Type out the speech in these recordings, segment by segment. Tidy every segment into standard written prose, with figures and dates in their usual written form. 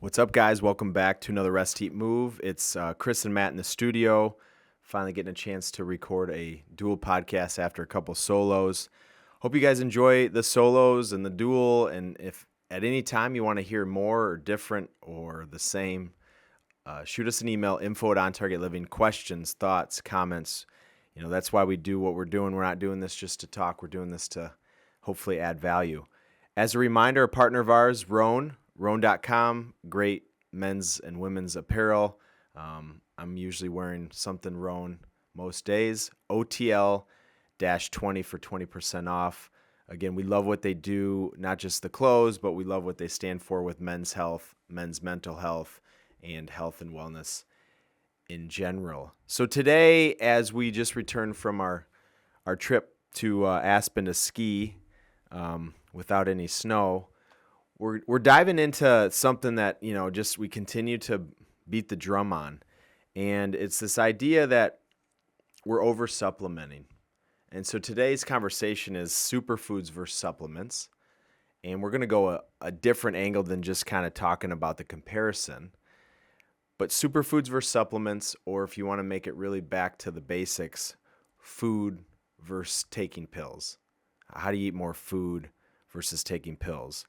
What's up, guys? Welcome back to another Rest Eat Move. It's Chris and Matt in the studio. Finally getting a chance to record a dual podcast after a couple solos. Hope you guys enjoy the solos and the dual. And if at any time you want to hear more or different or the same, shoot us an email, info@OnTargetLiving. Questions, thoughts, comments. That's why we do what we're doing. We're not doing this just to talk. We're doing this to hopefully add value. As a reminder, a partner of ours, Rhone.com, great men's and women's apparel. I'm usually wearing something Rhone most days. OTL-20 for 20% off. Again, we love what they do, not just the clothes, but we love what they stand for with men's health, men's mental health, and health and wellness in general. So today, as we just returned from our trip to Aspen to ski without any snow, we're diving into something that, just we continue to beat the drum on. And it's this idea that we're over supplementing. And so today's conversation is superfoods versus supplements. And we're going to go a different angle than just kind of talking about the comparison. But superfoods versus supplements, or if you want to make it really back to the basics, food versus taking pills. How do you eat more food versus taking pills?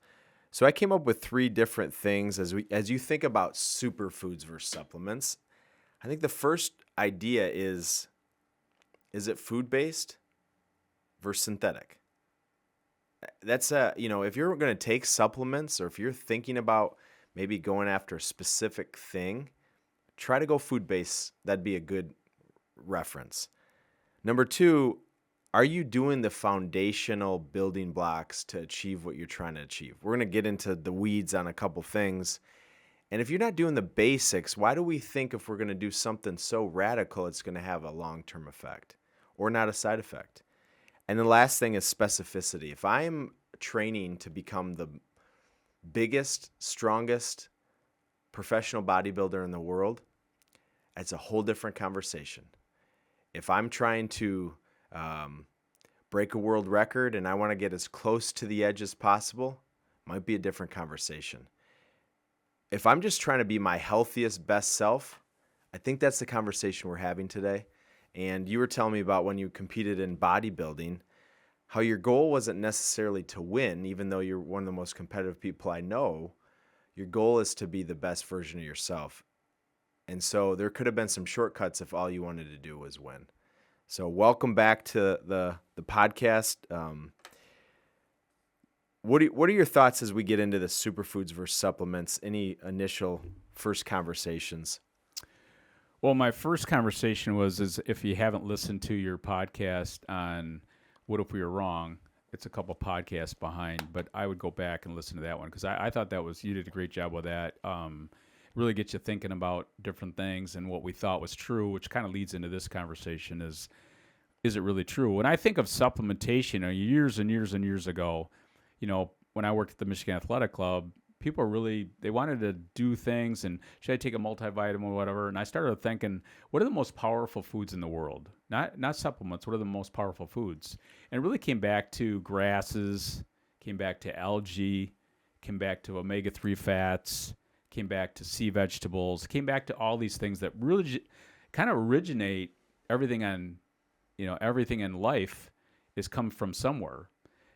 So I came up with 3 different things as you think about superfoods versus supplements. I think the first idea is it food-based versus synthetic? That's if you're going to take supplements or if you're thinking about maybe going after a specific thing, try to go food-based. That'd be a good reference. Number 2, are you doing the foundational building blocks to achieve what you're trying to achieve? We're going to get into the weeds on a couple things. And if you're not doing the basics, why do we think if we're going to do something so radical, it's going to have a long-term effect or not a side effect? And the last thing is specificity. If I'm training to become the biggest, strongest professional bodybuilder in the world, it's a whole different conversation. If I'm trying to break a world record and I want to get as close to the edge as possible, might be a different conversation. If I'm just trying to be my healthiest, best self, I think that's the conversation we're having today. And you were telling me about when you competed in bodybuilding, how your goal wasn't necessarily to win, even though you're one of the most competitive people I know. Your goal is to be the best version of yourself. And so there could have been some shortcuts if all you wanted to do was win. So welcome back to the podcast. What are your thoughts as we get into the superfoods versus supplements? Any initial first conversations? Well, my first conversation is if you haven't listened to your podcast on What If We Were Wrong, it's a couple podcasts behind, but I would go back and listen to that one because I thought you did a great job with that. Really get you thinking about different things and what we thought was true, which kind of leads into this conversation is it really true? When I think of supplementation, years and years and years ago, when I worked at the Michigan Athletic Club, people they wanted to do things and should I take a multivitamin or whatever? And I started thinking, what are the most powerful foods in the world? Not supplements. What are the most powerful foods? And it really came back to grasses, came back to algae, came back to omega-3 fats, came back to sea vegetables, came back to all these things that really kind of originate everything everything in life is come from somewhere.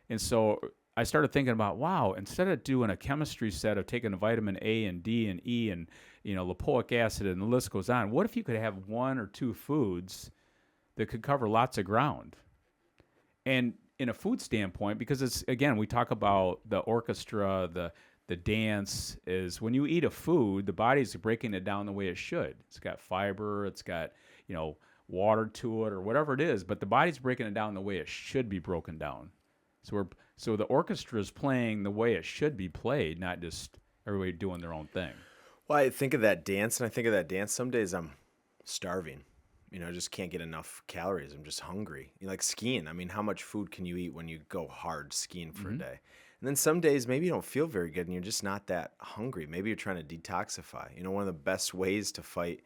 And so I started thinking about, wow, instead of doing a chemistry set of taking a vitamin A and D and E and, lipoic acid and the list goes on, what if you could have 1 or 2 foods that could cover lots of ground? And in a food standpoint, because it's, again, we talk about the orchestra, the dance is when you eat a food, the body's breaking it down the way it should. It's got fiber, it's got, water to it or whatever it is, but the body's breaking it down the way it should be broken down. So the orchestra is playing the way it should be played, not just everybody doing their own thing. Well, I think of that dance, some days I'm starving. I just can't get enough calories. I'm just hungry. Like skiing. I mean, how much food can you eat when you go hard skiing for a day? And then some days maybe you don't feel very good and you're just not that hungry. Maybe you're trying to detoxify. One of the best ways to fight,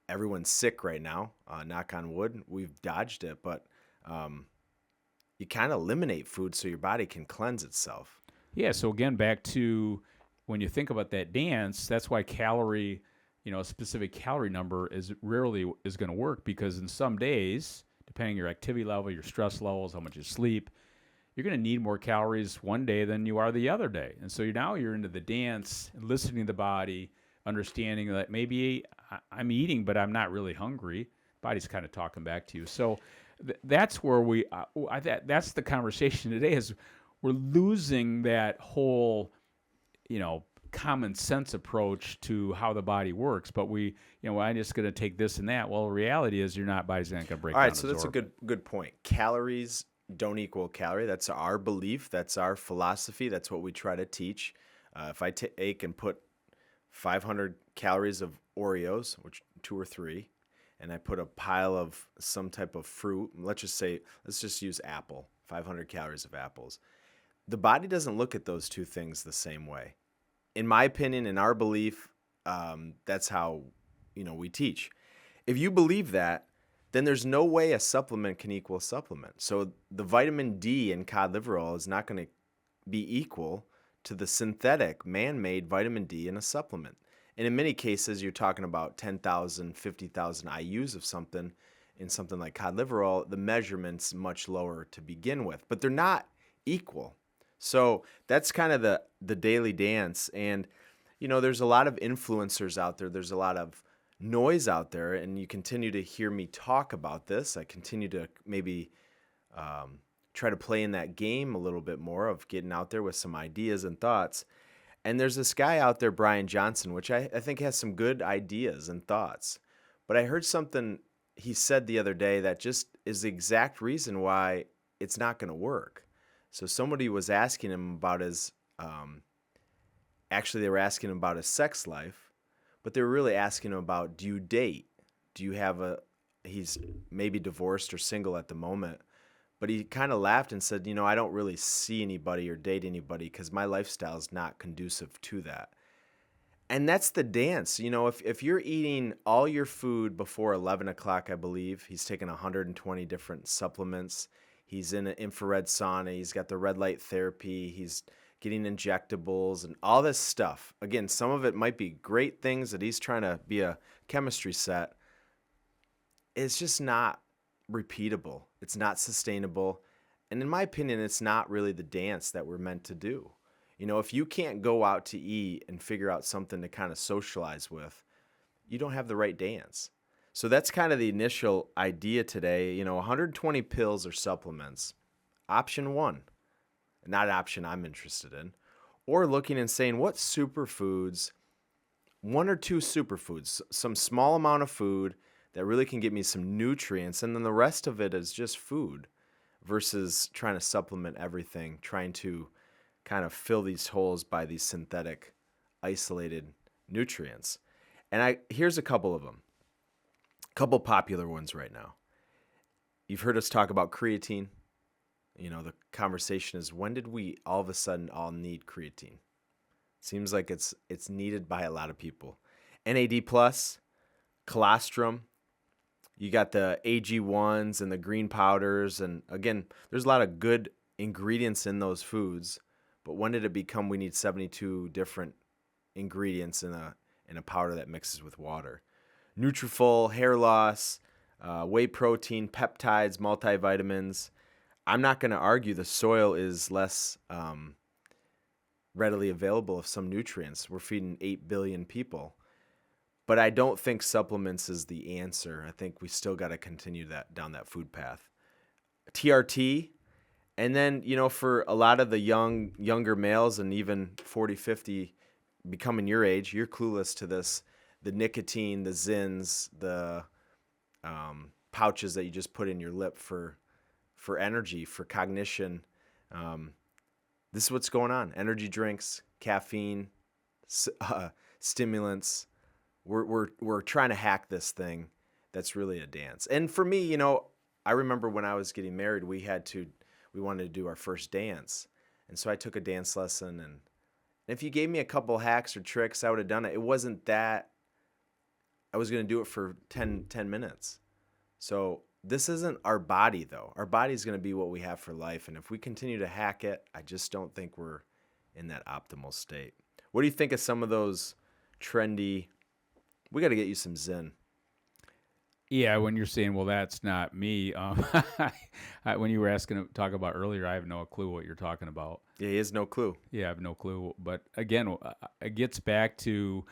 everyone's sick right now, knock on wood. We've dodged it, but you kind of eliminate food so your body can cleanse itself. Yeah, so again, back to when you think about that dance, that's why calorie, a specific calorie number is rarely is going to work, because in some days, depending on your activity level, your stress levels, how much you sleep, you're going to need more calories one day than you are the other day. And so you're into the dance, listening to the body, understanding that maybe I'm eating, but I'm not really hungry. Body's kind of talking back to you. So that's where that's the conversation today, is we're losing that whole, common sense approach to how the body works. But I'm just going to take this and that. Well, the reality is body's not going to break All down. right, so that's a absorb good point. Calories don't equal calorie. That's our belief. That's our philosophy. That's what we try to teach. If I take and put 500 calories of Oreos, which 2 or 3, and I put a pile of some type of fruit, let's just use apple, 500 calories of apples. The body doesn't look at those two things the same way. In my opinion, in our belief, that's how, we teach. If you believe that, then there's no way a supplement can equal a supplement. So the vitamin D in cod liver oil is not going to be equal to the synthetic, man-made vitamin D in a supplement. And in many cases, you're talking about 10,000, 50,000 IUs of something in something like cod liver oil. The measurement's much lower to begin with, but they're not equal. So that's kind of the daily dance. And, there's a lot of influencers out there. There's a lot of noise out there, and you continue to hear me talk about this. I continue to maybe try to play in that game a little bit more of getting out there with some ideas and thoughts. And there's this guy out there, Brian Johnson, which I think has some good ideas and thoughts. But I heard something he said the other day that just is the exact reason why it's not going to work. So somebody was asking him about his, actually they were asking him about his sex life, but they were really asking him about, do you date? Do you have he's maybe divorced or single at the moment, but he kind of laughed and said, I don't really see anybody or date anybody because my lifestyle is not conducive to that. And that's the dance. If you're eating all your food before 11 o'clock, I believe, he's taken 120 different supplements. He's in an infrared sauna. He's got the red light therapy. He's getting injectables and all this stuff. Again, some of it might be great things that he's trying to be a chemistry set. It's just not repeatable. It's not sustainable. And in my opinion, it's not really the dance that we're meant to do. If you can't go out to eat and figure out something to kind of socialize with, you don't have the right dance. So that's kind of the initial idea today. 120 pills or supplements. Option 1, not an option I'm interested in. Or looking and saying, what superfoods, 1 or 2 superfoods, some small amount of food that really can get me some nutrients, and then the rest of it is just food, versus trying to supplement everything, trying to kind of fill these holes by these synthetic, isolated nutrients. And here's a couple of them. A couple popular ones right now. You've heard us talk about creatine. The conversation is, when did we all of a sudden all need creatine? Seems like it's needed by a lot of people. NAD+, colostrum. You got the AG1s and the green powders. And again, there's a lot of good ingredients in those foods. But when did it become we need 72 different ingredients in a powder that mixes with water? Nutrafol, hair loss, whey protein, peptides, multivitamins. I'm not going to argue the soil is less readily available of some nutrients. We're feeding 8 billion people. But I don't think supplements is the answer. I think we still got to continue down that food path. TRT, and then, for a lot of the younger males and even 40, 50, becoming your age, you're clueless to this. The nicotine, the Zins, the pouches that you just put in your lip for energy, for cognition. This is what's going on. Energy drinks, caffeine, stimulants. We're trying to hack this thing that's really a dance. And for me, I remember when I was getting married, we wanted to do our first dance. And so I took a dance lesson, and if you gave me a couple hacks or tricks, I would have done it. It wasn't that I was going to do it for 10 minutes. So this isn't our body, though. Our body is going to be what we have for life. And if we continue to hack it, I just don't think we're in that optimal state. What do you think of some of those trendy? We got to get you some Zen. Yeah, when you're saying, well, that's not me. When you were asking to talk about earlier, I have no clue what you're talking about. Yeah, he has no clue. Yeah, I have no clue. But again, it gets back to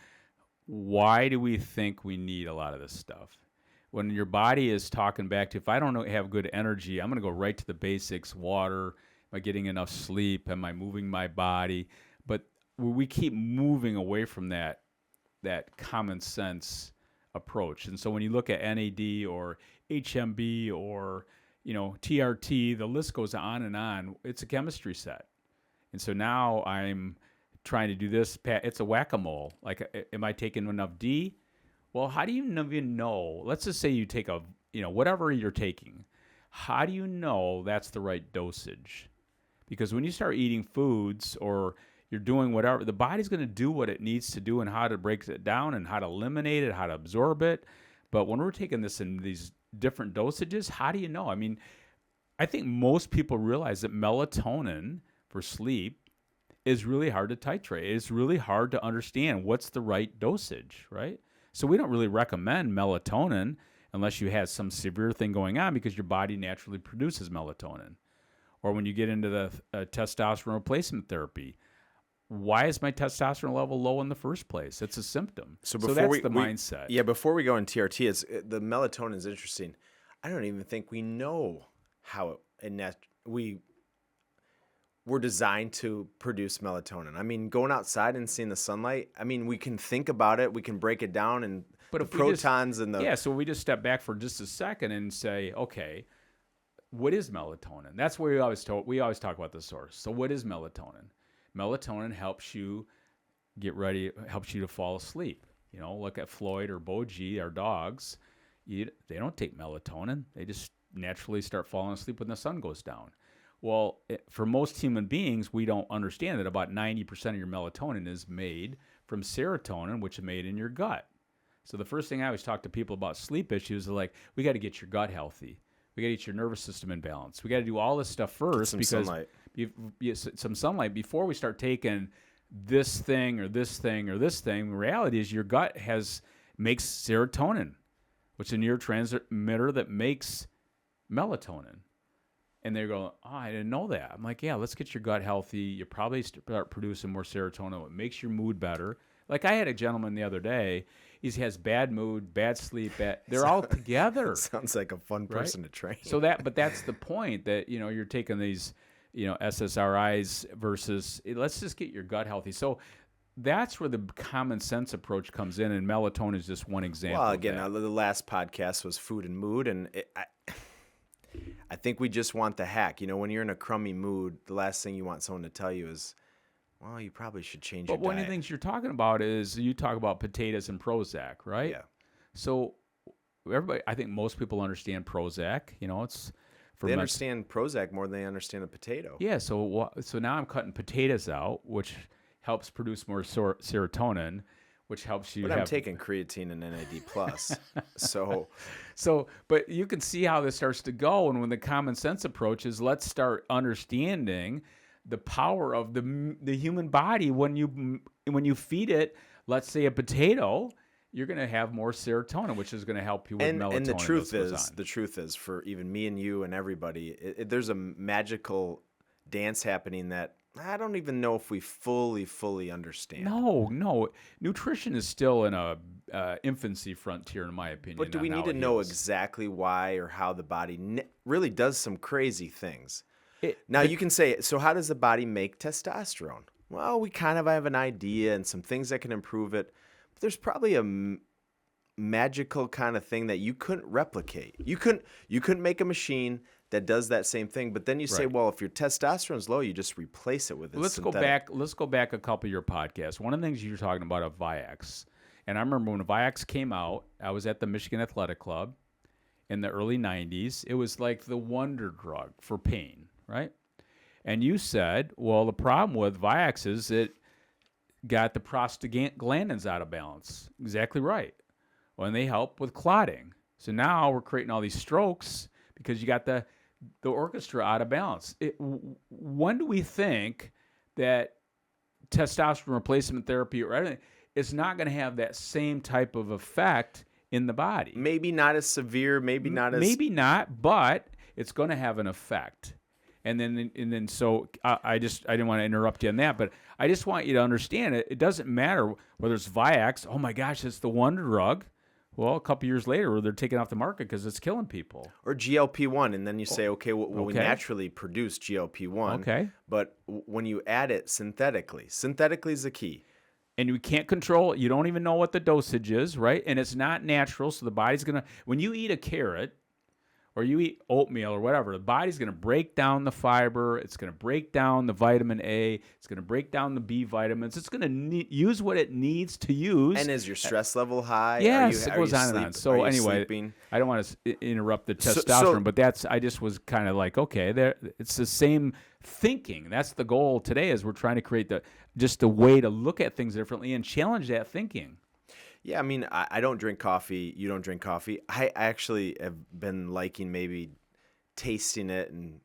why do we think we need a lot of this stuff? When your body is talking back to, if I don't have good energy, I'm going to go right to the basics: water. Am I getting enough sleep? Am I moving my body? But we keep moving away from that common sense approach. And so when you look at NAD or HMB or TRT, the list goes on and on. It's a chemistry set. And so now I'm trying to do this. It's a whack-a-mole. Like, am I taking enough D? Well, how do you even know? Let's just say you take whatever you're taking. How do you know that's the right dosage? Because when you start eating foods or you're doing whatever, the body's going to do what it needs to do and how to break it down and how to eliminate it, how to absorb it. But when we're taking this in these different dosages, how do you know? I mean, I think most people realize that melatonin for sleep is really hard to titrate. It's really hard to understand what's the right dosage, right? So we don't really recommend melatonin unless you have some severe thing going on because your body naturally produces melatonin. Or when you get into the testosterone replacement therapy, why is my testosterone level low in the first place? It's a symptom. So that's the mindset. Yeah, before we go in TRT, the melatonin is interesting. I don't even think we know how we're designed to produce melatonin. I mean, going outside and seeing the sunlight, I mean, we can think about it. We can break it down and the protons and the... Yeah, so we just step back for just a second and say, okay, what is melatonin? That's where we always talk about the source. So what is melatonin? Melatonin helps you get ready, helps you to fall asleep. Look at Floyd or Boji, our dogs. They don't take melatonin. They just naturally start falling asleep when the sun goes down. Well, for most human beings, we don't understand that about 90% of your melatonin is made from serotonin, which is made in your gut. So the first thing I always talk to people about sleep issues is like, we got to get your gut healthy. We got to get your nervous system in balance. We got to do all this stuff first some sunlight before we start taking this thing or this thing or this thing. The reality is your gut makes serotonin, which is a neurotransmitter that makes melatonin. And they go, oh, I didn't know that. I'm like, yeah, let's get your gut healthy. You probably start producing more serotonin. It makes your mood better. Like I had a gentleman the other day. He has bad mood, bad sleep. They're all together. Sounds like a fun person to train. But that's the point that you're taking these SSRIs versus let's just get your gut healthy. So that's where the common sense approach comes in, and melatonin is just one example. Well, again, the last podcast was food and mood, and I think we just want the hack. When you're in a crummy mood, the last thing you want someone to tell you is, well, you probably should change your diet. But one of the things you're talking about is you talk about potatoes and Prozac, right? Yeah. So I think most people understand Prozac. It's they understand Prozac more than they understand a potato. Yeah. So now I'm cutting potatoes out, which helps produce more serotonin, which helps you. But I'm taking creatine and NAD plus. But you can see how this starts to go, and when the common sense approach is, let's start understanding the power of the human body. When you feed it, let's say a potato, you're going to have more serotonin, which is going to help you with melatonin. And the truth is, for even me and you and everybody, there's a magical dance happening that I don't even know if we fully understand. No. Nutrition is still in a infancy frontier, in my opinion. But do we need to know exactly why or how the body really does some crazy things? You can say, so how does the body make testosterone? Well, we kind of have an idea and some things that can improve it. But there's probably a magical kind of thing that you couldn't replicate. You couldn't make a machine that does that same thing. But then you say, well, if your testosterone's low, you just replace it with it. Let's go back a couple of your podcasts. One of the things you were talking about of Viax. And I remember when Viax came out, I was at the Michigan Athletic Club in the early 90s. It was like the wonder drug for pain, right? And you said, well, the problem with Viax is it got the prostaglandins out of balance. Exactly right. Well, and they help with clotting. So now we're creating all these strokes because you got the orchestra out of balance. When do we think that testosterone replacement therapy or anything, it's not going to have that same type of effect in the body. Maybe not as severe, maybe not as... Maybe not, but it's going to have an effect. And then, so I didn't want to interrupt you on that, but I just want you to understand it. It doesn't matter whether it's Viax. Oh my gosh, it's the wonder drug. Well, a couple years later, they're taking off the market because it's killing people. Or GLP-1, and then you say, okay, well, we naturally produce GLP-1. Okay. But when you add it synthetically is the key. And you can't control it. You don't even know what the dosage is, right? And it's not natural, so the body's going to... When you eat a carrot or you eat oatmeal or whatever, the body's going to break down the fiber. It's going to break down the vitamin A. It's going to break down the B vitamins. It's going to use what it needs to use. And is your stress level high? Yes, it goes on and on. So anyway, I don't want to interrupt the testosterone, but I just was kind of like, okay, it's the same thinking. That's the goal today, is we're trying to create just a way to look at things differently and challenge that thinking. Yeah, I mean, I don't drink coffee. You don't drink coffee. I actually have been liking maybe tasting it and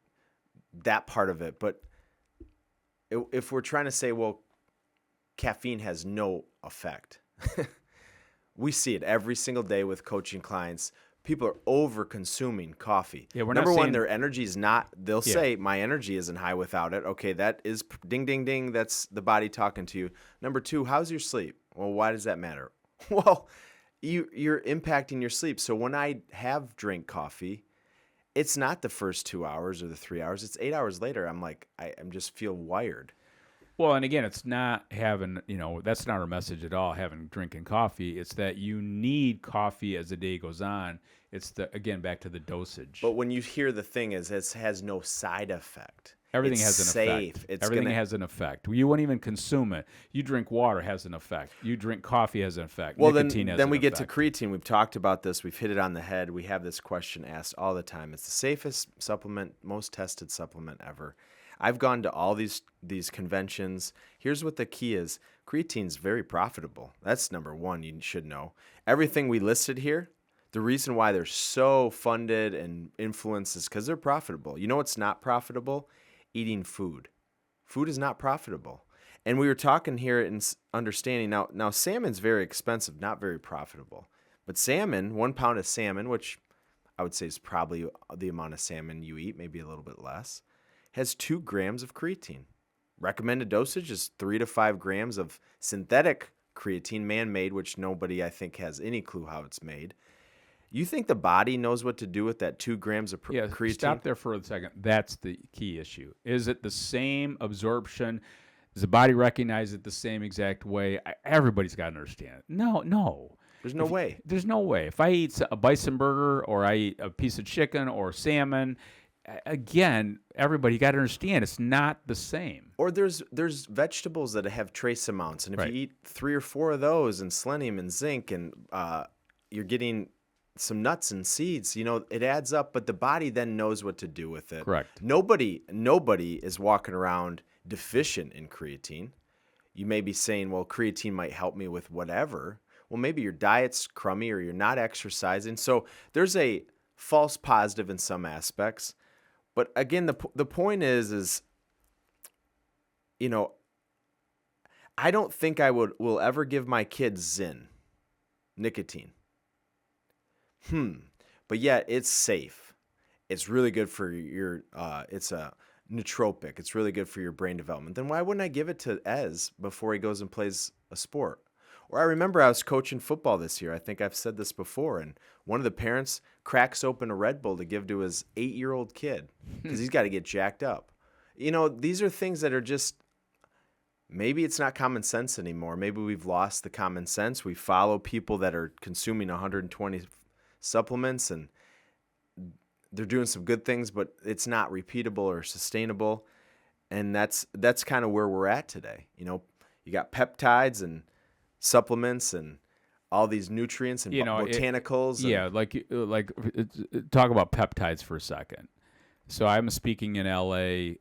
that part of it. But if we're trying to say, well, caffeine has no effect, we see it every single day with coaching clients. People are over-consuming coffee. Yeah, Number one, their energy is not, they'll say, my energy isn't high without it. Okay, that is ding, ding, ding. That's the body talking to you. Number two, how's your sleep? Well, why does that matter? Well, you're impacting your sleep. So when I have drink coffee, it's not the first 2 hours or the 3 hours. It's 8 hours later. I'm like, I'm just feel wired. Well, and again, it's not having, that's not our message at all, drinking coffee. It's that you need coffee as the day goes on. It's again, back to the dosage. But when you hear the thing is, it has no side effect. Everything it's has an safe. effect. It's Everything has an effect. You won't even consume it. You drink water, has an effect. You drink coffee, has an effect. Well, Nicotine has then an we effect. get to creatine. We've talked about this. We've hit it on the head. We have this question asked all the time. It's the safest supplement, most tested supplement ever. I've gone to all these conventions. Here's what the key is. Creatine's very profitable. That's number one you should know. Everything we listed here, the reason why they're so funded and influenced is because they're profitable. You know what's not profitable? Eating food. Food is not profitable. And we were talking here in understanding, now salmon's very expensive, not very profitable. But salmon, 1 pound of salmon, which I would say is probably the amount of salmon you eat, maybe a little bit less, has 2 grams of creatine. Recommended dosage is 3 to 5 grams of synthetic creatine, man-made, which nobody, I think, has any clue how it's made. You think the body knows what to do with that 2 grams of creatine? Stop there for a second. That's the key issue. Is it the same absorption? Does the body recognize it the same exact way? Everybody's got to understand it. No. There's no way. There's no way. If I eat a bison burger or I eat a piece of chicken or salmon, again, everybody got to understand it's not the same. Or there's vegetables that have trace amounts, and if you eat 3 or 4 of those, and selenium and zinc, and you're getting some nuts and seeds, it adds up, but the body then knows what to do with it. Correct. Nobody is walking around deficient in creatine. You may be saying, well, creatine might help me with whatever. Well, maybe your diet's crummy or you're not exercising. So there's a false positive in some aspects. But again, the point is, I don't think I will ever give my kids Zyn, nicotine. But yet it's safe. It's really good for your, it's a nootropic. It's really good for your brain development. Then why wouldn't I give it to Ez before he goes and plays a sport? Or I remember I was coaching football this year. I think I've said this before. And one of the parents cracks open a Red Bull to give to his 8-year-old kid because he's got to get jacked up. These are things that are just, maybe it's not common sense anymore. Maybe we've lost the common sense. We follow people that are consuming 120 supplements and they're doing some good things, but it's not repeatable or sustainable. And that's kind of where we're at today. You got peptides and supplements and all these nutrients and botanicals. Talk about peptides for a second. So I'm speaking in LA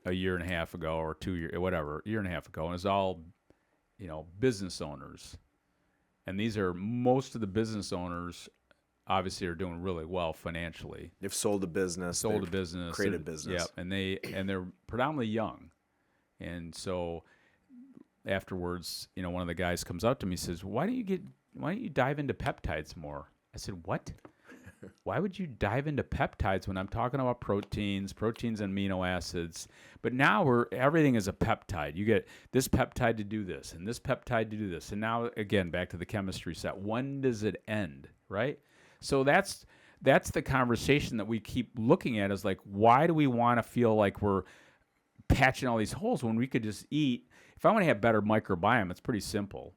a year and a half ago or 2 years, whatever, year and a half ago, and it's all, business owners. And most of the business owners obviously are doing really well financially. They've sold a business, created a business. Yeah, and they're predominantly young. And so afterwards, one of the guys comes up to me and says, why don't you dive into peptides more? I said, what? Why would you dive into peptides when I'm talking about proteins and amino acids? But now everything is a peptide. You get this peptide to do this and this peptide to do this. And now, again, back to the chemistry set. When does it end, right? So that's the conversation that we keep looking at, is like, why do we want to feel like we're patching all these holes when we could just eat? If I want to have better microbiome, it's pretty simple.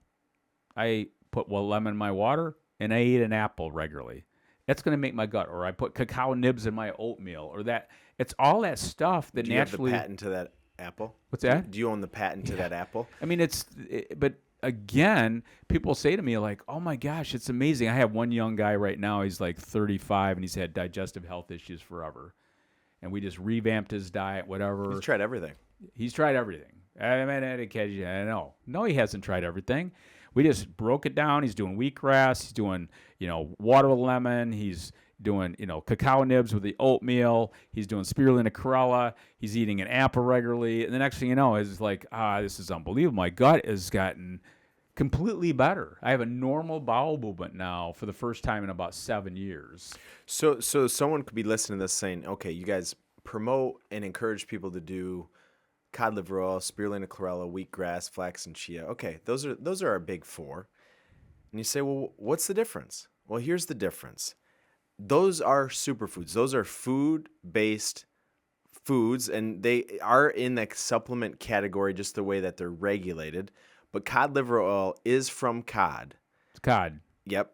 I put lemon in my water and I eat an apple regularly. That's going to make my gut. Or I put cacao nibs in my oatmeal, or that. It's all that stuff that naturally. Do you have the patent to that apple? What's that? Do you own the patent to that apple? I mean, but again, people say to me like, oh my gosh, it's amazing. I have one young guy right now. He's like 35 and he's had digestive health issues forever. And we just revamped his diet, whatever. He's tried everything. I know. No, he hasn't tried everything. We just broke it down. He's doing wheatgrass. He's doing, water with lemon. He's doing, cacao nibs with the oatmeal. He's doing spirulina chlorella. He's eating an apple regularly. And the next thing you know is like, this is unbelievable. My gut has gotten completely better. I have a normal bowel movement now for the first time in about 7 years. So someone could be listening to this saying, okay, you guys promote and encourage people to do cod liver oil, spirulina chlorella, wheatgrass, flax, and chia. Okay, those are our big four. And you say, well, what's the difference? Well, here's the difference. Those are superfoods. Those are food-based foods, and they are in the supplement category just the way that they're regulated. But cod liver oil is from cod. It's cod. Yep.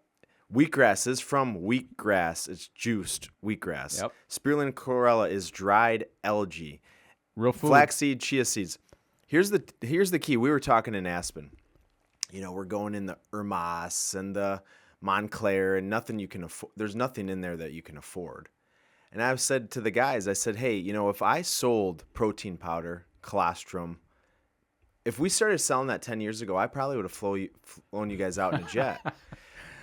Wheatgrass is from wheatgrass. It's juiced wheatgrass. Yep. Spirulina chlorella is dried algae. Real food. Flaxseed, chia seeds. Here's the key. We were talking in Aspen. We're going in the Hermas and the Montclair, and nothing you can afford. There's nothing in there that you can afford. And I've said to the guys, I said, hey, if I sold protein powder, colostrum, if we started selling that 10 years ago, I probably would have flown you guys out in a jet.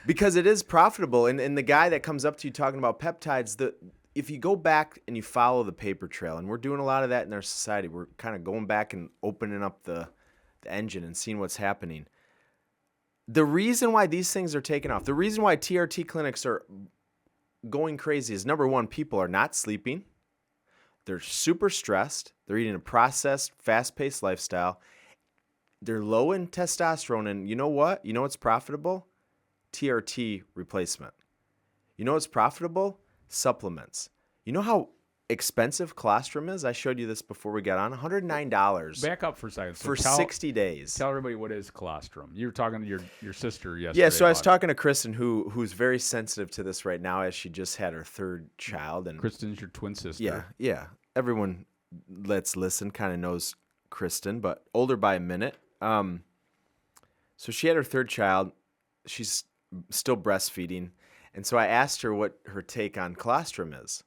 Because it is profitable. And the guy that comes up to you talking about peptides, if you go back and you follow the paper trail, and we're doing a lot of that in our society, we're kind of going back and opening up the engine and seeing what's happening. The reason why these things are taking off, the reason why TRT clinics are going crazy is, number one, people are not sleeping. They're super stressed. They're eating a processed, fast-paced lifestyle. They're low in testosterone. And you know what? You know what's profitable? TRT replacement. You know what's profitable? Supplements. You know how expensive colostrum is? I showed you this before we got on. $109. Back up for a second. For 60 days. Tell everybody what is colostrum. You were talking to your sister yesterday. Yeah, so I was talking to Kristen, who's very sensitive to this right now, as she just had her third child. And Kristen's your twin sister. Yeah. Everyone that's listened kind of knows Kristen, but older by a minute. So she had her third child. She's still breastfeeding. And so I asked her what her take on colostrum is,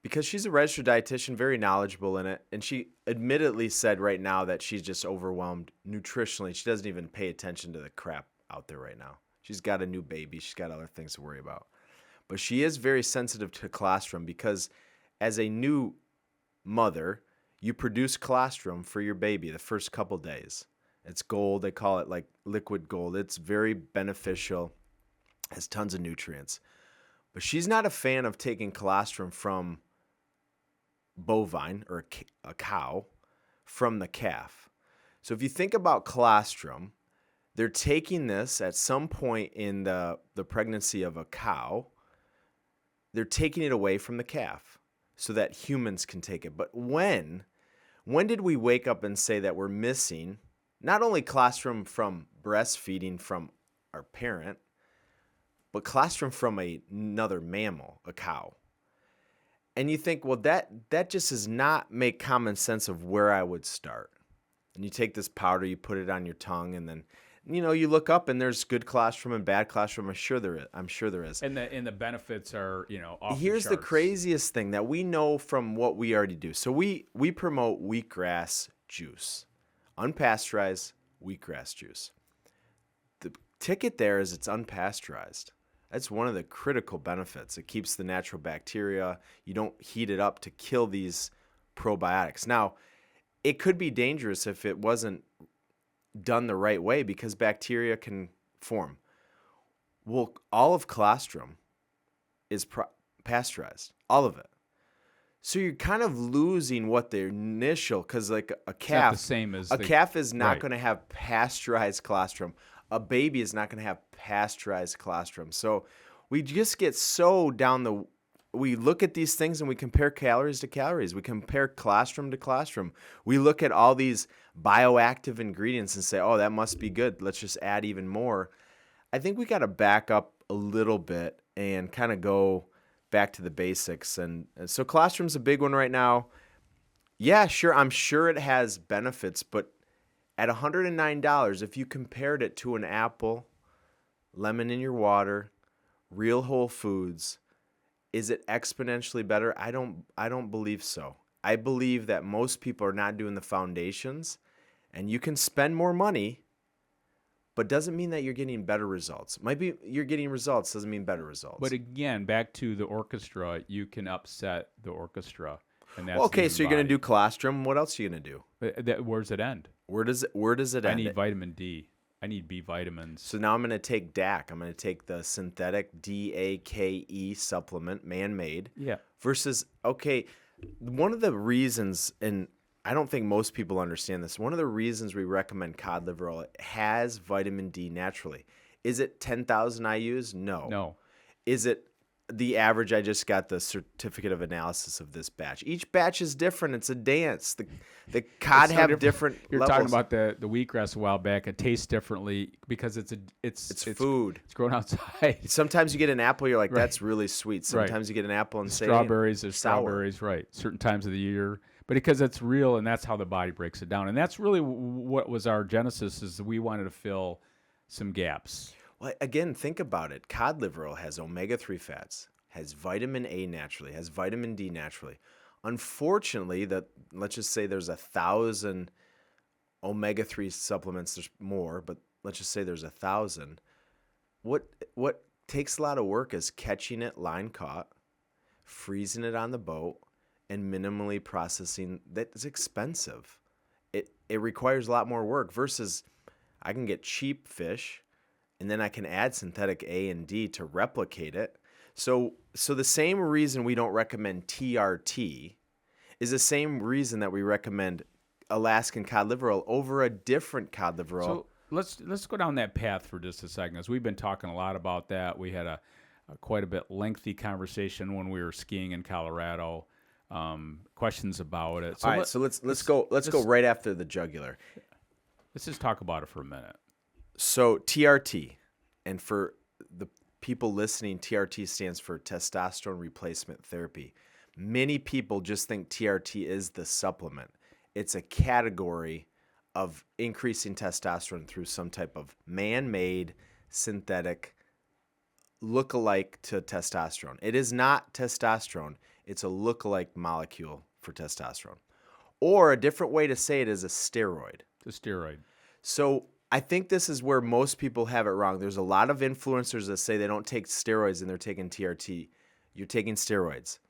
because she's a registered dietitian, very knowledgeable in it. And she admittedly said right now that she's just overwhelmed nutritionally. She doesn't even pay attention to the crap out there right now. She's got a new baby. She's got other things to worry about. But she is very sensitive to colostrum, because as a new mother, you produce colostrum for your baby the first couple days. It's gold. They call it like liquid gold. It's very beneficial. Has tons of nutrients. But she's not a fan of taking colostrum from bovine or a cow from the calf. So if you think about colostrum, they're taking this at some point in the pregnancy of a cow. They're taking it away from the calf so that humans can take it. But when did we wake up and say that we're missing not only colostrum from breastfeeding from our parent, but colostrum from another mammal, a cow? And you think, well, that just does not make common sense of where I would start. And you take this powder, you put it on your tongue, and then you look up and there's good colostrum and bad colostrum. I'm sure there is. And the benefits are, off Here's the the charts. craziest thing that we know from what we already do. So we promote wheatgrass juice, unpasteurized wheatgrass juice. The ticket there is it's unpasteurized. That's one of the critical benefits. It keeps the natural bacteria. You don't heat it up to kill these probiotics. Now, it could be dangerous if it wasn't done the right way because bacteria can form. Well, all of colostrum is pasteurized, all of it. So you're kind of losing what the initial, because like a It's not calf, the same as a calf is not right. going to have pasteurized colostrum. A baby is not going to have pasteurized colostrum. So we just get so we look at these things and we compare calories to calories. We compare colostrum to colostrum. We look at all these bioactive ingredients and say, oh, that must be good. Let's just add even more. I think we got to back up a little bit and kind of go back to the basics. And so colostrum's a big one right now. Yeah, sure. I'm sure it has benefits, but at $109, if you compared it to an apple, lemon in your water, real whole foods, is it exponentially better? I don't believe so. I believe that most people are not doing the foundations, and you can spend more money, but doesn't mean that you're getting better results. Might be you're getting results, doesn't mean better results. But again, back to the orchestra, you can upset the orchestra, and that's Well, okay, the so you're going to do colostrum. What else are you going to do? Where does it end? Where does it end? I need vitamin D. I need B vitamins. So now I'm going to take DAC. I'm going to take the synthetic DAKE supplement, man-made. Yeah. Versus, okay, one of the reasons, and I don't think most people understand this, one of the reasons we recommend cod liver oil, it has vitamin D naturally. Is it 10,000 IUs? No. No. Is it the average? I just got the certificate of analysis of this batch. Each batch is different. It's a dance. The cod So have different You're levels. talking about the wheatgrass a while back. It tastes differently because it's food. It's grown outside. Sometimes you get an apple, you're like, Right. that's really sweet. Sometimes you get an apple and say Strawberries, there's sour. strawberries, right? Certain times of the year, but because it's real, and that's how the body breaks it down, and that's really what was our genesis. Is we wanted to fill some gaps. Well, again, think about it. Cod liver oil has omega-3 fats, has vitamin A naturally, has vitamin D naturally. Unfortunately, let's just say there's 1,000 omega-3 supplements. There's more, but let's just say there's 1,000. What takes a lot of work is catching it line caught, freezing it on the boat, and minimally processing. That is expensive. It requires a lot more work versus I can get cheap fish, and then I can add synthetic A and D to replicate it. So the same reason we don't recommend TRT is the same reason that we recommend Alaskan cod liver oil over a different cod liver oil. So let's go down that path for just a second, as we've been talking a lot about that. We had a quite a bit lengthy conversation when we were skiing in Colorado. Questions about it. All right, so let's go right after the jugular. Let's just talk about it for a minute. So TRT, and for the people listening, TRT stands for testosterone replacement therapy. Many people just think TRT is the supplement. It's a category of increasing testosterone through some type of man-made synthetic look-alike to testosterone. It is not testosterone. It's a look-alike molecule for testosterone. Or a different way to say it is a steroid. The steroid. So I think this is where most people have it wrong. There's a lot of influencers that say they don't take steroids and they're taking TRT. You're taking steroids.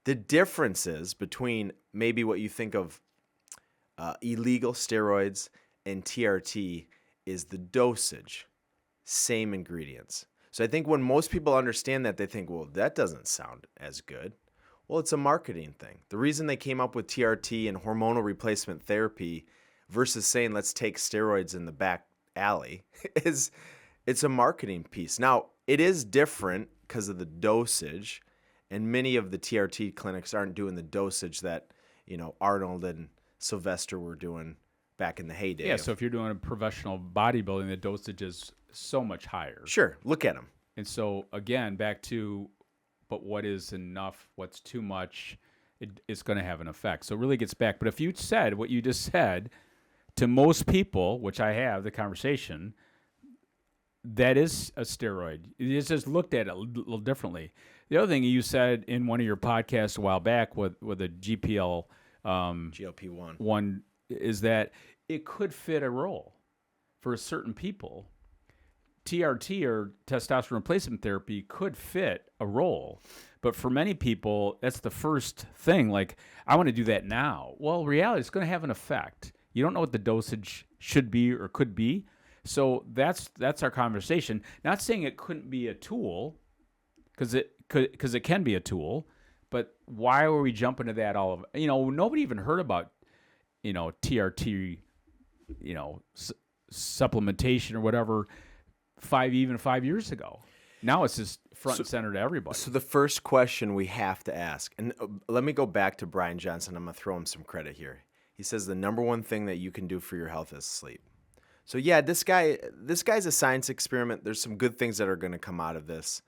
The difference is between maybe what you think of illegal steroids and TRT is the dosage. Same ingredients. So I think when most people understand that, they think, well, that doesn't sound as good. Well, it's a marketing thing. The reason they came up with TRT and hormonal replacement therapy versus saying let's take steroids in the back alley is it's a marketing piece. Now, it is different because of the dosage, and many of the TRT clinics aren't doing the dosage that, Arnold and Sylvester were doing back in the heyday. Yeah, so if you're doing a professional bodybuilding, the dosage is so much higher. Sure, look at them. And so, again, back to, but what is enough, what's too much, it's going to have an effect. So it really gets back. But if you said what you just said, to most people, which I have the conversation, that is a steroid. It's just looked at it a little differently. The other thing you said in one of your podcasts a while back with a GLP-1 one is that it could fit a role for certain people. TRT or testosterone replacement therapy could fit a role. But for many people, that's the first thing. Like, I want to do that now. Well, reality, it's going to have an effect. You don't know what the dosage should be or could be. So that's our conversation. Not saying it couldn't be a tool, because it can be a tool, but why were we jumping to that all of it? Nobody even heard about TRT, supplementation or whatever 5 years ago. Now it's just front and center to everybody. So the first question we have to ask, and let me go back to Brian Johnson. I'm going to throw him some credit here. He says the number one thing that you can do for your health is sleep. So yeah, this guy's a science experiment. There's some good things that are going to come out of this.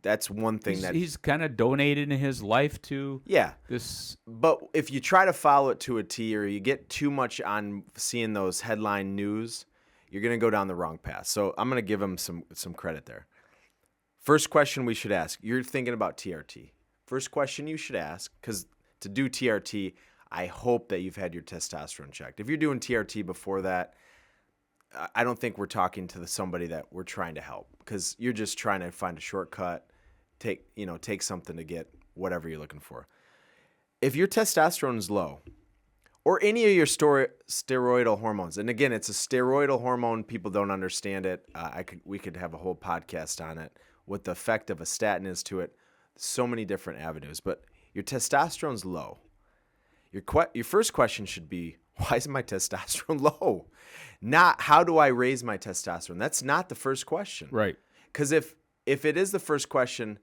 That's one thing he's kind of donated in his life to this. But if you try to follow it to a T, or you get too much on seeing those headline news, you're going to go down the wrong path. So I'm going to give him some credit there. First question we should ask, you're thinking about TRT. First question you should ask, because to do TRT, I hope that you've had your testosterone checked. If you're doing TRT before that, I don't think we're talking to somebody that we're trying to help, because you're just trying to find a shortcut, take something to get whatever you're looking for. If your testosterone is low, or any of your steroidal hormones, and again, it's a steroidal hormone. People don't understand it. We could have a whole podcast on it, what the effect of a statin is to it. So many different avenues, but your testosterone's low. Your first question should be, why is my testosterone low? Not how do I raise my testosterone? That's not the first question. Right. Because if it is the first question,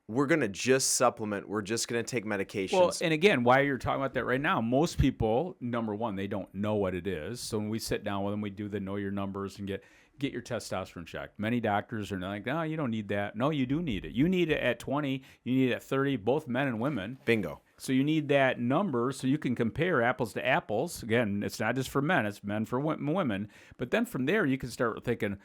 we're going to just supplement. We're just going to take medications. Well, and again, why you're talking about that right now, most people, number one, they don't know what it is. So when we sit down with them, we do the know your numbers and get your testosterone checked. Many doctors are like, no, you don't need that. No, you do need it. You need it at 20. You need it at 30, both men and women. Bingo. So you need that number so you can compare apples to apples. Again, it's not just for men. It's men for women. But then from there, you can start thinking,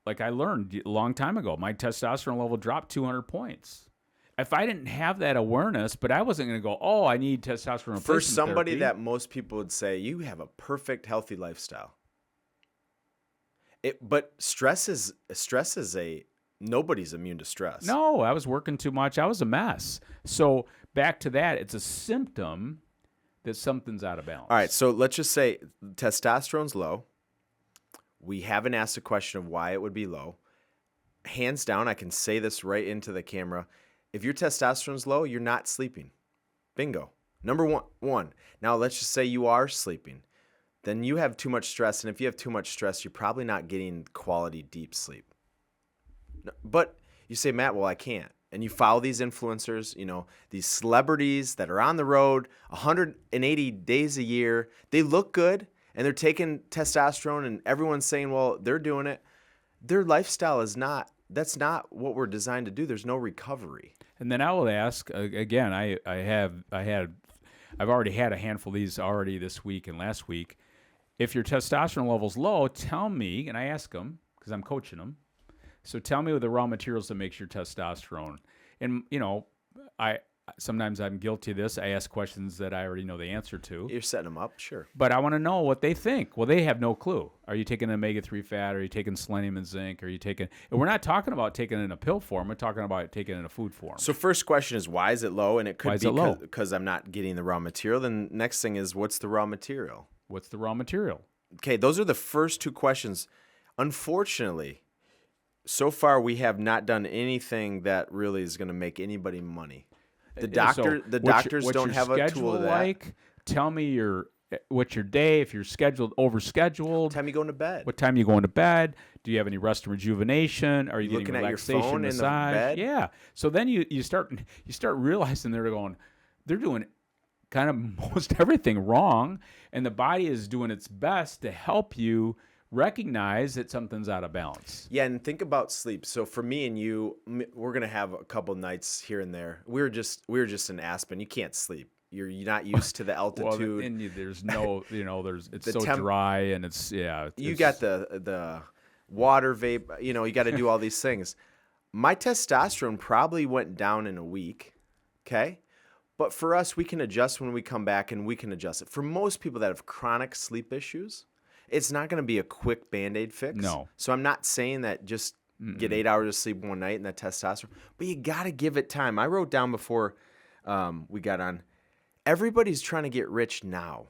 like I learned a long time ago, my testosterone level dropped 200 points. If I didn't have that awareness, but I wasn't going to go, oh, I need testosterone replacement for somebody therapy. That most people would say, you have a perfect, healthy lifestyle. But stress is nobody's immune to stress. No, I was working too much. I was a mess. So back to that, it's a symptom that something's out of balance. All right, so let's just say testosterone's low. We haven't asked the question of why it would be low. Hands down, I can say this right into the camera. If your testosterone's low, you're not sleeping. Bingo. Number one. Now, let's just say you are sleeping. Then you have too much stress, and if you have too much stress, you're probably not getting quality deep sleep. But you say, Matt, well, I can't. And you follow these influencers, these celebrities that are on the road 180 days a year. They look good, and they're taking testosterone, and everyone's saying, well, they're doing it. Their lifestyle that's not what we're designed to do. There's no recovery. And then I will ask, again, I've already had a handful of these already this week and last week. If your testosterone level's low, tell me, and I ask them, because I'm coaching them, so tell me the raw materials that makes your testosterone. And, sometimes I'm guilty of this. I ask questions that I already know the answer to. You're setting them up, sure. But I want to know what they think. Well, they have no clue. Are you taking omega-3 fat? Are you taking selenium and zinc? Are you taking... And we're not talking about taking it in a pill form. We're talking about taking it in a food form. So first question is, why is it low? And it could be low? Because I'm not getting the raw material. Then next thing is, what's the raw material? What's the raw material? Okay, those are the first two questions. Unfortunately, so far we have not done anything that really is going to make anybody money. The doctors don't have a tool of that. Like, tell me what's your day, if you're overscheduled. What time you going to bed? What time you going to bed? Do you have any rest and rejuvenation? Are you getting looking relaxation, at your phone massage? in the bed? Yeah. So then you start realizing they're doing kind of most everything wrong, and the body is doing its best to help you recognize that something's out of balance. Yeah, and think about sleep. So for me and you, we're gonna have a couple nights here and there. We were just in Aspen. You can't sleep. You're not used to the altitude. Well, and there's no, it's so dry, and You got the water vape. You got to do all these things. My testosterone probably went down in a week. Okay. But for us, we can adjust when we come back, and we can adjust it. For most people that have chronic sleep issues, it's not going to be a quick Band-Aid fix. No. So I'm not saying that just get 8 hours of sleep one night and that testosterone. But you got to give it time. I wrote down before we got on, everybody's trying to get rich now.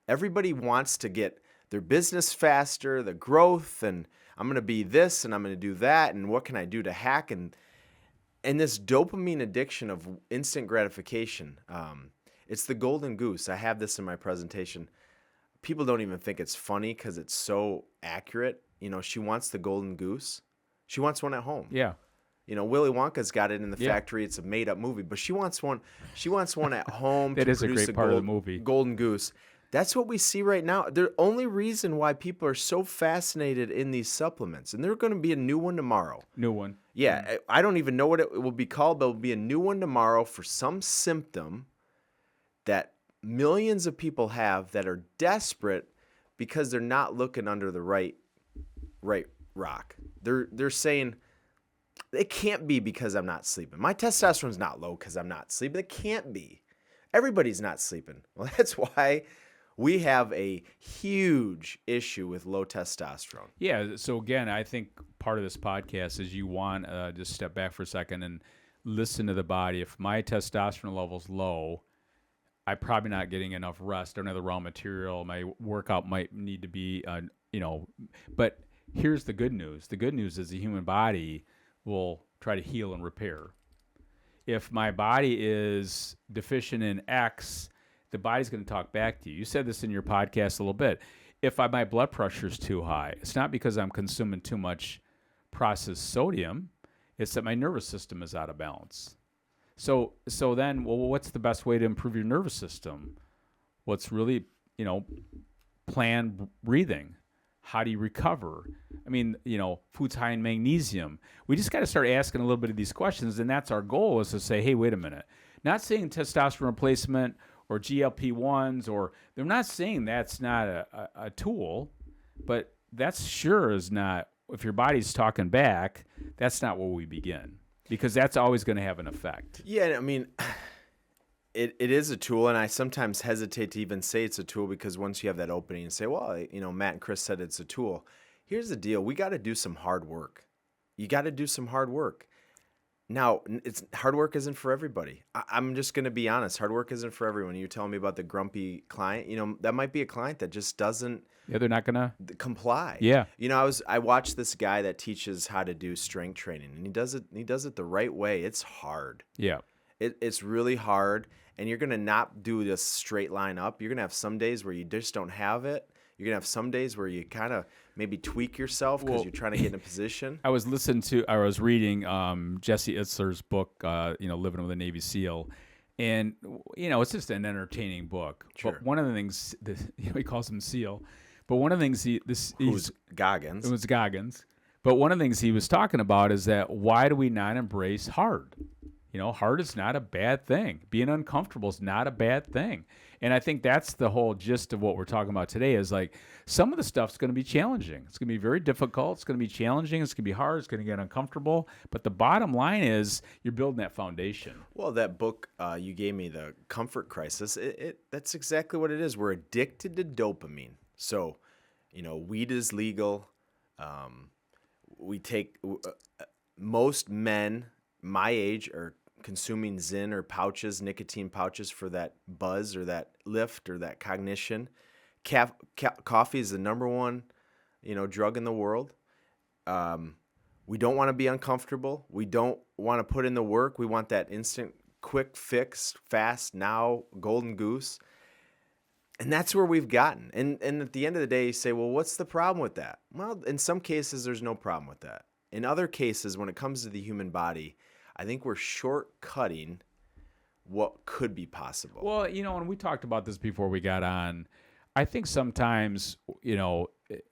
Everybody wants to get their business faster, the growth, and I'm going to be this and I'm going to do that, and what can I do to hack? And this dopamine addiction of instant gratification, it's the golden goose. I have this in my presentation. People don't even think it's funny because it's so accurate. She wants the golden goose. She wants one at home. Yeah. Willy Wonka's got it in the factory. It's a made-up movie, but she wants one. She wants one at home. That to is a produce great part of the movie. Golden goose. That's what we see right now. The only reason why people are so fascinated in these supplements, and there's going to be a new one tomorrow. New one. Yeah, I don't even know what it will be called, but it will be a new one tomorrow for some symptom that millions of people have that are desperate because they're not looking under the right rock. They're saying, it can't be because I'm not sleeping. My testosterone's not low because I'm not sleeping. It can't be. Everybody's not sleeping. Well, that's why we have a huge issue with low testosterone. Yeah. So again, I think part of this podcast is you want to just step back for a second and listen to the body. If my testosterone level's low, I'm probably not getting enough rest. I don't have the raw material. My workout might need to be, but here's the good news. The good news is the human body will try to heal and repair. If my body is deficient in X, the body's going to talk back to you. You said this in your podcast a little bit. If my blood pressure is too high, it's not because I'm consuming too much processed sodium. It's that my nervous system is out of balance. So then, well, what's the best way to improve your nervous system? What's really, planned breathing. How do you recover? I mean, foods high in magnesium. We just got to start asking a little bit of these questions, and that's our goal, is to say, hey, wait a minute. Not saying testosterone replacement or GLP-1s, or they're not saying that's not a tool, but that's sure is not, if your body's talking back, that's not where we begin, because that's always going to have an effect. Yeah, I mean, it is a tool, and I sometimes hesitate to even say it's a tool, because once you have that opening and say, well, Matt and Chris said it's a tool. Here's the deal. We got to do some hard work. You got to do some hard work. Now, hard work isn't for everybody. I'm just going to be honest. Hard work isn't for everyone. You're telling me about the grumpy client. That might be a client that just doesn't. Yeah, they're not going to comply. Yeah. I watched this guy that teaches how to do strength training, and he does it the right way. It's hard. Yeah. It's really hard, and you're going to not do this straight line up. You're going to have some days where you just don't have it. You're going to have some days where you kind of maybe tweak yourself because you're trying to get in a position. I was reading Jesse Itzler's book, Living with a Navy SEAL. And, it's just an entertaining book. Sure. But one of the things, he calls him SEAL. But one of the things Who's Goggins? It was Goggins. But one of the things he was talking about is that why do we not embrace hard? Hard is not a bad thing. Being uncomfortable is not a bad thing. And I think that's the whole gist of what we're talking about today, is like some of the stuff's going to be challenging. It's going to be very difficult. It's going to be challenging. It's going to be hard. It's going to get uncomfortable. But the bottom line is you're building that foundation. Well, that book you gave me, The Comfort Crisis, that's exactly what it is. We're addicted to dopamine. So, weed is legal. We take most men my age are consuming Zyn or pouches, nicotine pouches, for that buzz or that lift or that cognition. Coffee is the number one, drug in the world. We don't want to be uncomfortable. We don't want to put in the work. We want that instant, quick fix, fast, now, golden goose. And that's where we've gotten. And at the end of the day, you say, well, what's the problem with that? Well, in some cases, there's no problem with that. In other cases, when it comes to the human body, I think we're shortcutting what could be possible. Well, and we talked about this before we got on. I think sometimes,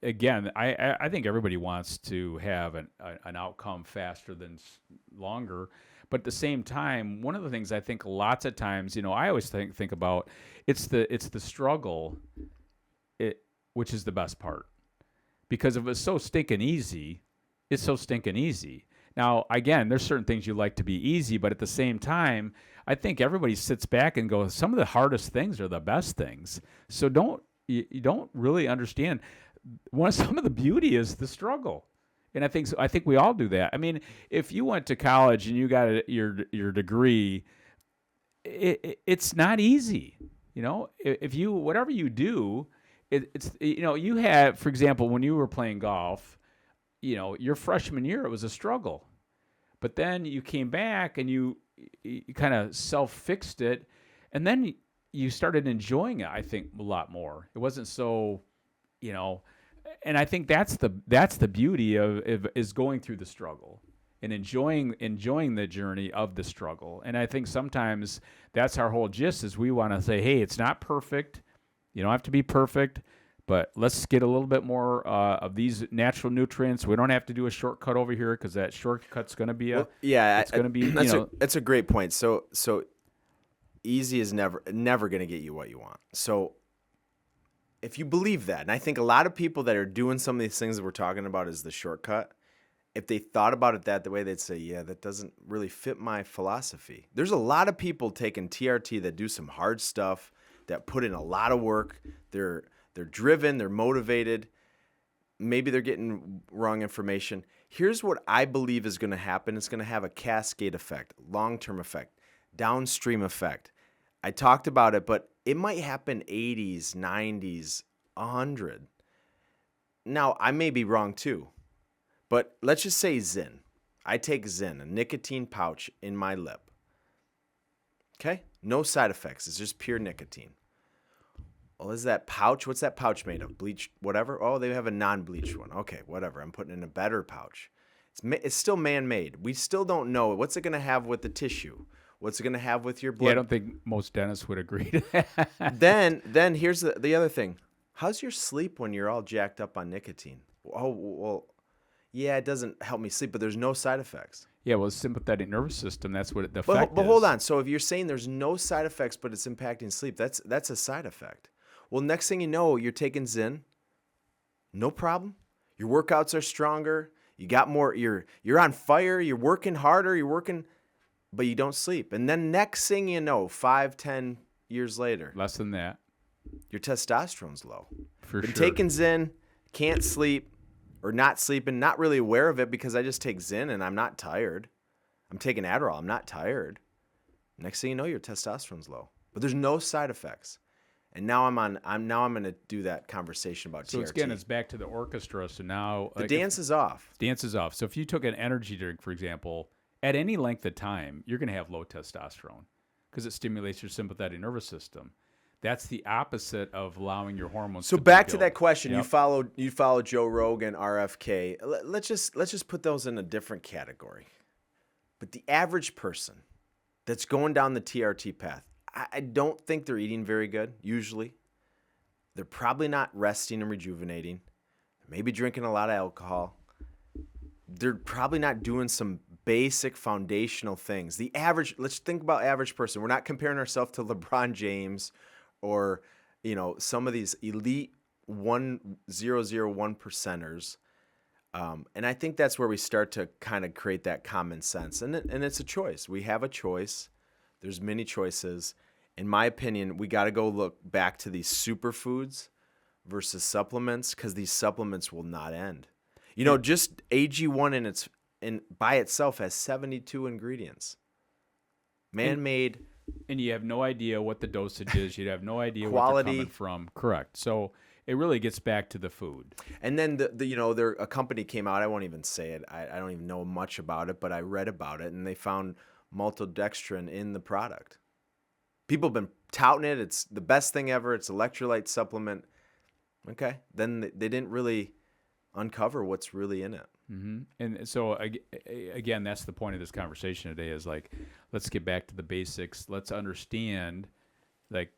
again, I think everybody wants to have an outcome faster than longer. But at the same time, one of the things I think lots of times, I always think about, it's the struggle, which is the best part. Because if it's so stinking easy, it's so stinking easy. Now, again, there's certain things you like to be easy, but at the same time, I think everybody sits back and goes, some of the hardest things are the best things. So you don't really understand. Some of the beauty is the struggle. And I think we all do that. I mean, if you went to college and you got your degree, it's not easy. If you whatever you do, you had, for example, when you were playing golf, your freshman year it was a struggle, but then you came back and you kind of self-fixed it, and then you started enjoying it, I think, a lot more. It wasn't so, you know, and I think that's the beauty of is going through the struggle and enjoying the journey of the struggle. And I think sometimes that's our whole gist is we want to say, hey, it's not perfect. You don't have to be perfect, but let's get a little bit more of these natural nutrients. We don't have to do a shortcut over here because that shortcut's going to be it's going to be, that's a great point. So easy is never going to get you what you want. So if you believe that, and I think a lot of people that are doing some of these things that we're talking about is the shortcut, if they thought about it the way, they'd say, yeah, that doesn't really fit my philosophy. There's a lot of people taking TRT that do some hard stuff, that put in a lot of work. They're driven, they're motivated. Maybe they're getting wrong information. Here's what I believe is going to happen. It's going to have a cascade effect, long-term effect, downstream effect. I talked about it, but it might happen 80s, 90s, 100. Now, I may be wrong too, but let's just say Zyn. I take Zyn, a nicotine pouch in my lip. Okay? No side effects. It's just pure nicotine. Well, is that pouch? What's that pouch made of? Bleached whatever? Oh, they have a non-bleached one. Okay, whatever. I'm putting in a better pouch. It's still man-made. We still don't know. What's it going to have with the tissue? What's it going to have with your blood? Yeah, I don't think most dentists would agree to that. Then here's the other thing. How's your sleep when you're all jacked up on nicotine? Oh, well, yeah, it doesn't help me sleep, but there's no side effects. Yeah, well, sympathetic nervous system, that's what the effect is. But hold on. So if you're saying there's no side effects, but it's impacting sleep, that's a side effect. Well, next thing you know, you're taking Zyn. No problem. Your workouts are stronger. You got more. You're on fire. You're working harder. But you don't sleep. And then next thing you know, 5-10 years later, less than that, your testosterone's low. For Been sure. taking Zyn, can't sleep, or not sleeping, not really aware of it because I just take Zyn and I'm not tired. I'm taking Adderall. I'm not tired. Next thing you know, your testosterone's low. But there's no side effects. And now I'm going to do that conversation about TRT. So it's back to the orchestra. So now the dance is off. Dance is off. So if you took an energy drink, for example, at any length of time, you're going to have low testosterone because it stimulates your sympathetic nervous system. That's the opposite of allowing your hormones. So back to that question, yep. You follow Joe Rogan, RFK. Let's just put those in a different category. But the average person that's going down the TRT path, I don't think they're eating very good. Usually, they're probably not resting and rejuvenating. They're maybe drinking a lot of alcohol. They're probably not doing some basic foundational things. Let's think about average person. We're not comparing ourselves to LeBron James or, some of these elite 0.001 percenters. And I think that's where we start to kind of create that common sense. And it's a choice. We have a choice. There's many choices. In my opinion, we got to go look back to these superfoods versus supplements because these supplements will not end. Just AG1 by itself has 72 ingredients. Man-made. And you have no idea what the dosage is. You have no idea quality. What they're coming from. Correct. So it really gets back to the food. And then a company came out. I won't even say it. I don't even know much about it, but I read about it, and they found maltodextrin in the product. People have been touting it. It's the best thing ever. It's electrolyte supplement. Okay. Then they didn't really uncover what's really in it. Mm-hmm. And so, again, that's the point of this conversation today is let's get back to the basics. Let's understand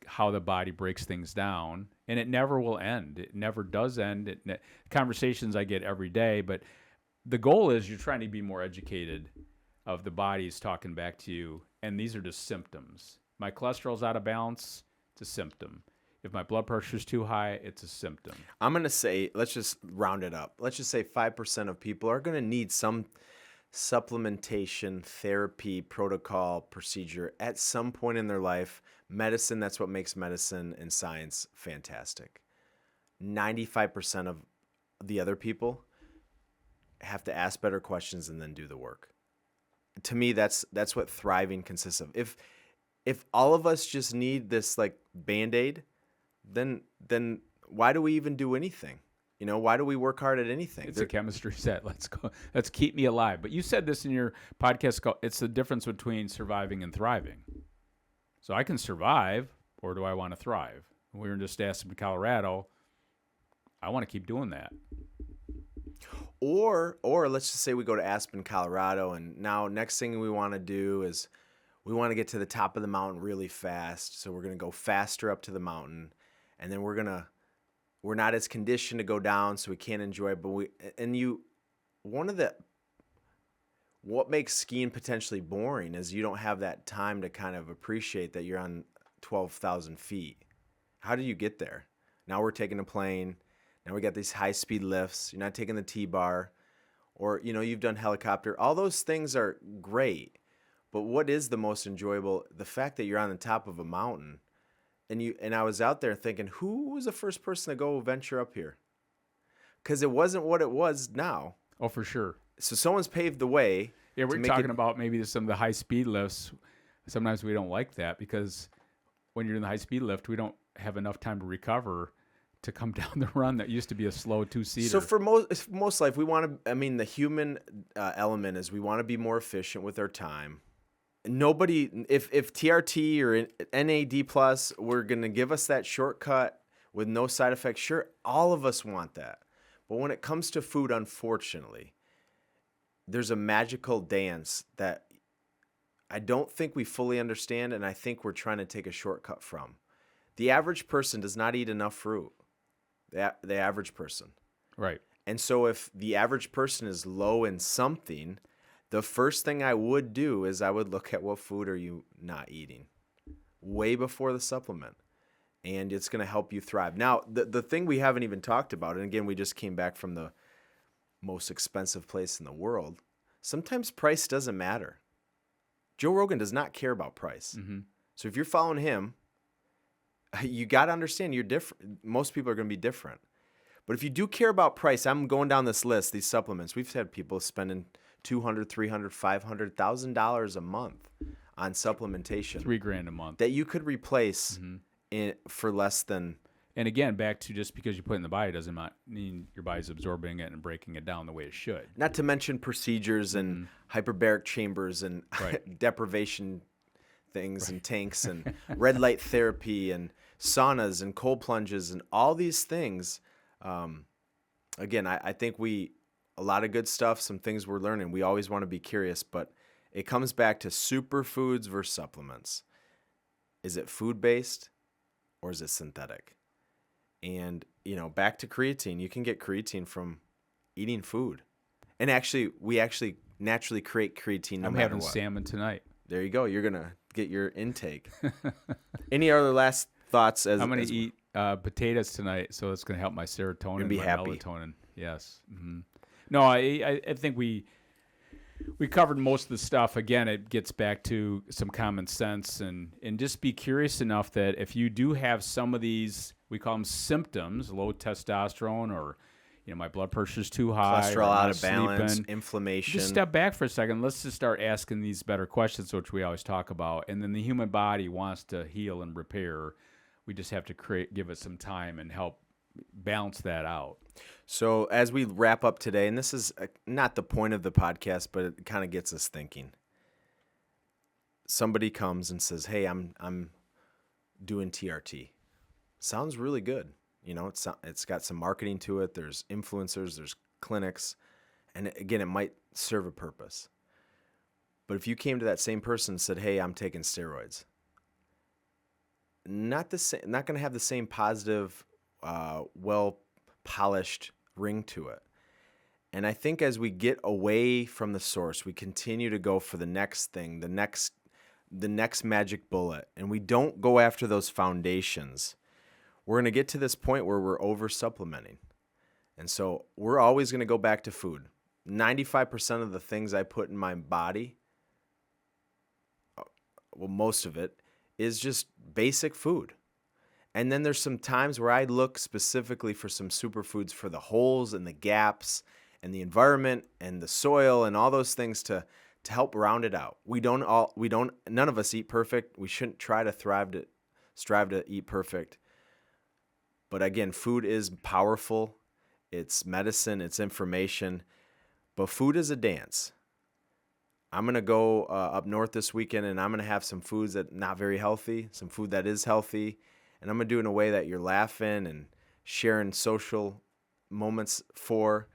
how the body breaks things down, and it never will end. It never does end. Conversations I get every day, but the goal is you're trying to be more educated of the body's talking back to you, and these are just symptoms. My cholesterol's out of balance, it's a symptom. If my blood pressure is too high, it's a symptom. I'm going to say, let's just round it up. Let's just say 5% of people are going to need some supplementation, therapy, protocol, procedure at some point in their life. Medicine, that's what makes medicine and science fantastic. 95% of the other people have to ask better questions and then do the work. To me, that's what thriving consists of. if all of us just need this like Band-Aid, then why do we even do anything? Why do we work hard at anything? It's a chemistry set. Let's go. Let's keep me alive. But you said this in your podcast. It's the difference between surviving and thriving. So I can survive, or do I want to thrive? We were in just Aspen, Colorado. I want to keep doing that. Or let's just say we go to Aspen, Colorado, and now next thing we want to do is we want to get to the top of the mountain really fast. So we're going to go faster up to the mountain, and then we're not as conditioned to go down, so we can't enjoy it. But what makes skiing potentially boring is you don't have that time to kind of appreciate that you're on 12,000 feet. How do you get there? Now we're taking a plane. Now we got these high-speed lifts. You're not taking the T-bar, or you've done helicopter. All those things are great, but what is the most enjoyable? The fact that you're on the top of a mountain. And I was out there thinking, who was the first person to go venture up here? Because it wasn't what it was now. Oh, for sure. So someone's paved the way. Yeah, we're talking about maybe some of the high-speed lifts. Sometimes we don't like that because when you're in the high-speed lift, we don't have enough time to recover to come down the run that used to be a slow two-seater. So for most life, we want to, the human element is we want to be more efficient with our time. Nobody, if TRT or NAD plus were going to give us that shortcut with no side effects, sure, all of us want that. But when it comes to food, unfortunately, there's a magical dance that I don't think we fully understand, and I think we're trying to take a shortcut from. The average person does not eat enough fruit. The average person. Right. And so if the average person is low in something, the first thing I would do is I would look at what food are you not eating way before the supplement. And it's going to help you thrive. Now, the thing we haven't even talked about, and again, we just came back from the most expensive place in the world. Sometimes price doesn't matter. Joe Rogan does not care about price. Mm-hmm. So if you're following him, you got to understand you're different. Most people are going to be different. But if you do care about price, I'm going down this list, these supplements. We've had people spending $200,000, $300,000, $500,000 a month on supplementation. $3,000 a month that you could replace for less than. And again, back to just because you put it in the body doesn't mean your body's absorbing it and breaking it down the way it should. Not to mention procedures and hyperbaric chambers and deprivation things and tanks and red light therapy and saunas and cold plunges and all these things. Again, I think a lot of good stuff, some things we're learning. We always want to be curious, but it comes back to superfoods versus supplements. Is it food-based or is it synthetic? And, back to creatine. You can get creatine from eating food. And actually, we naturally create creatine no matter what. I'm having salmon tonight. There you go. You're going to get your intake. Any other last thoughts? I'm going to eat potatoes tonight, so it's going to help my serotonin and my melatonin. Yes. Mm-hmm. No, I think we covered most of the stuff. Again, it gets back to some common sense and just be curious enough that if you do have some of these, we call them symptoms, low testosterone or, my blood pressure's too high. Cholesterol out of balance, inflammation. Just step back for a second. Let's just start asking these better questions, which we always talk about. And then the human body wants to heal and repair. We just have to give it some time and help balance that out. So as we wrap up today, and this is not the point of the podcast, but it kind of gets us thinking. Somebody comes and says, "Hey, I'm doing TRT." Sounds really good. It's got some marketing to it. There's influencers, there's clinics, and again, it might serve a purpose. But if you came to that same person and said, "Hey, I'm taking steroids," not going to have the same positive, well-polished ring to it. And I think as we get away from the source, we continue to go for the next thing, the next magic bullet, and we don't go after those foundations. We're going to get to this point where we're over-supplementing. And so we're always going to go back to food. 95% of the things I put in my body, well, most of it, is just basic food. And then there's some times where I look specifically for some superfoods for the holes and the gaps and the environment and the soil and all those things to to help round it out. None of us eat perfect. We shouldn't try to strive to eat perfect. But again, food is powerful. It's medicine, it's information, but food is a dance. I'm going to go up north this weekend, and I'm going to have some foods that are not very healthy, some food that is healthy, and I'm going to do it in a way that you're laughing and sharing social moments for.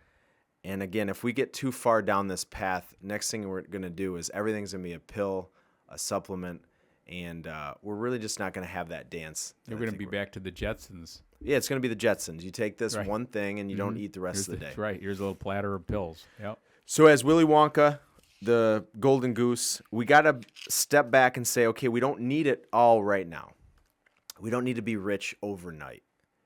And again, if we get too far down this path, next thing we're going to do is everything's going to be a pill, a supplement, and we're really just not going to have that dance. We're going to be back to the Jetsons. Yeah, it's going to be the Jetsons. You take this one thing and you don't eat the rest of the day. That's right. Here's a little platter of pills. Yep. So as Willy Wonka, the golden goose, we got to step back and say, okay, we don't need it all right now. We don't need to be rich overnight.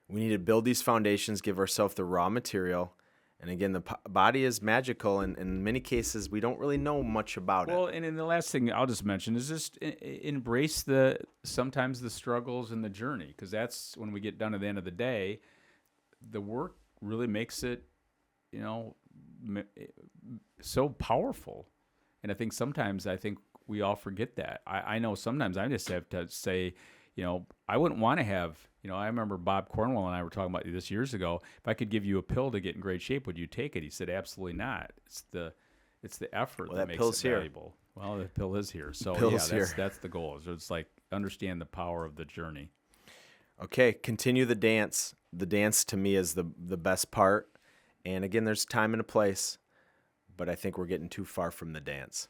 We need to build these foundations, give ourselves the raw material. And again, the body is magical, and in many cases, we don't really know much about it. Well, and then the last thing I'll just mention is just embrace sometimes the struggles and the journey, because that's when we get done at the end of the day, the work really makes it, so powerful. And I think sometimes we all forget that. I know sometimes I just have to say, I wouldn't want to have, I remember Bob Cornwell and I were talking about this years ago. If I could give you a pill to get in great shape, would you take it? He said, absolutely not. It's the effort that makes it valuable. Well, the pill is here. So that's the goal. So it's like understand the power of the journey. Okay, continue the dance. The dance to me is the best part. And again, there's time and a place, but I think we're getting too far from the dance.